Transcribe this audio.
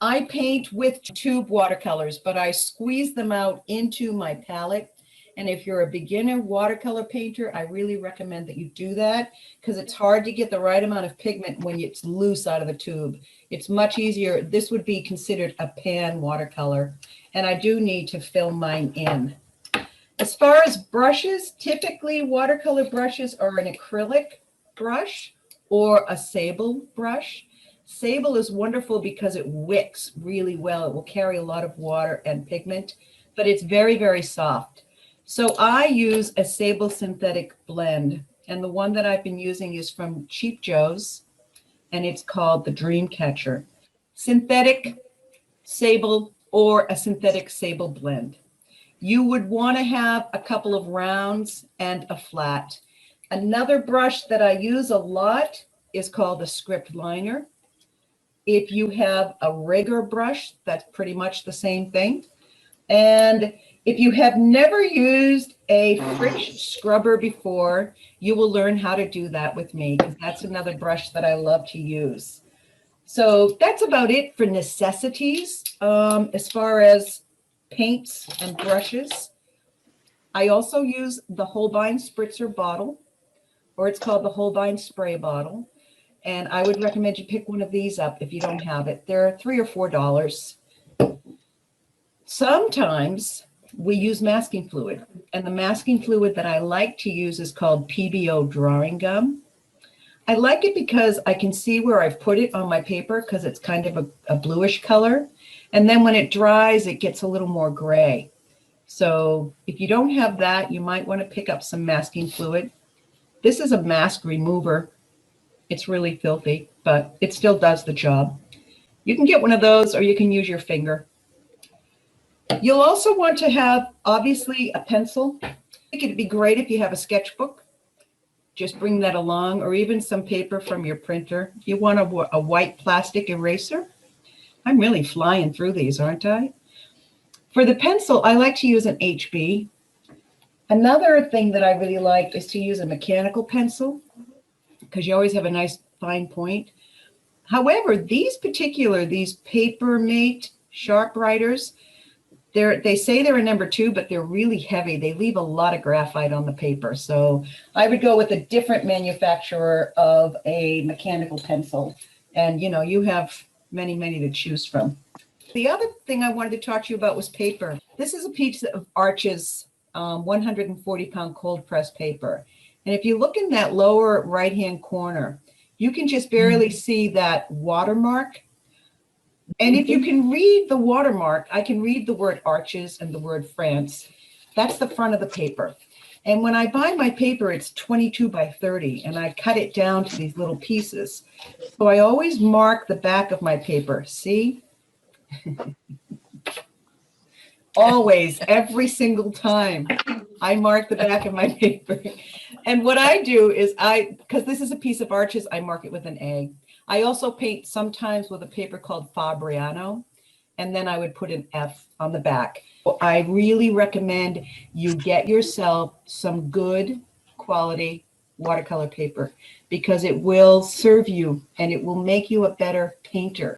I paint with tube watercolors, but I squeeze them out into my palette. And if you're a beginner watercolor painter, I really recommend that you do that because it's hard to get the right amount of pigment when it's loose out of the tube. It's much easier. This would be considered a pan watercolor, and I do need to fill mine in. As far as brushes, typically watercolor brushes are an acrylic brush or a sable brush. Sable is wonderful because it wicks really well. It will carry a lot of water and pigment, but it's very, very soft. So I use a sable synthetic blend, and the one that I've been using is from Cheap Joe's, and it's called the Dream Catcher. Synthetic sable or a synthetic sable blend. You would want to have a couple of rounds and a flat. Another brush that I use a lot is called a script liner. If you have a rigger brush, that's pretty much the same thing. And if you have never used a Fritsch scrubber before, you will learn how to do that with me, because that's another brush that I love to use. So that's about it for necessities. As far as paints and brushes, I also use the Holbein Spritzer bottle, or it's called the Holbein spray bottle. And I would recommend you pick one of these up if you don't have it. They're $3 or $4. Sometimes we use masking fluid, and the masking fluid that I like to use is called PBO drawing gum. I like it because I can see where I've put it on my paper because it's kind of a bluish color. And then when it dries, it gets a little more gray. So if you don't have that, you might want to pick up some masking fluid. This is a mask remover. It's really filthy, but it still does the job. You can get one of those, or you can use your finger. You'll also want to have, obviously, a pencil. I think it'd be great if you have a sketchbook. Just bring that along, or even some paper from your printer. You want a white plastic eraser. I'm really flying through these, aren't I? For the pencil, I like to use an HB. Another thing that I really like is to use a mechanical pencil, because you always have a nice fine point. However, these Paper Mate Sharp Writers, they say they're a number 2, but they're really heavy. They leave a lot of graphite on the paper. So I would go with a different manufacturer of a mechanical pencil. And, you know, you have many, many to choose from. The other thing I wanted to talk to you about was paper. This is a piece of Arches 140-pound cold press paper. And if you look in that lower right-hand corner, you can just barely see that watermark. And if you can read the watermark, I can read the word Arches and the word France. That's the front of the paper. And when I buy my paper, it's 22 by 30, and I cut it down to these little pieces. So I always mark the back of my paper. See? Always, every single time, I mark the back of my paper. And what I do is because this is a piece of Arches, I mark it with an A. I also paint sometimes with a paper called Fabriano, and then I would put an F on the back. I really recommend you get yourself some good quality watercolor paper, because it will serve you and it will make you a better painter.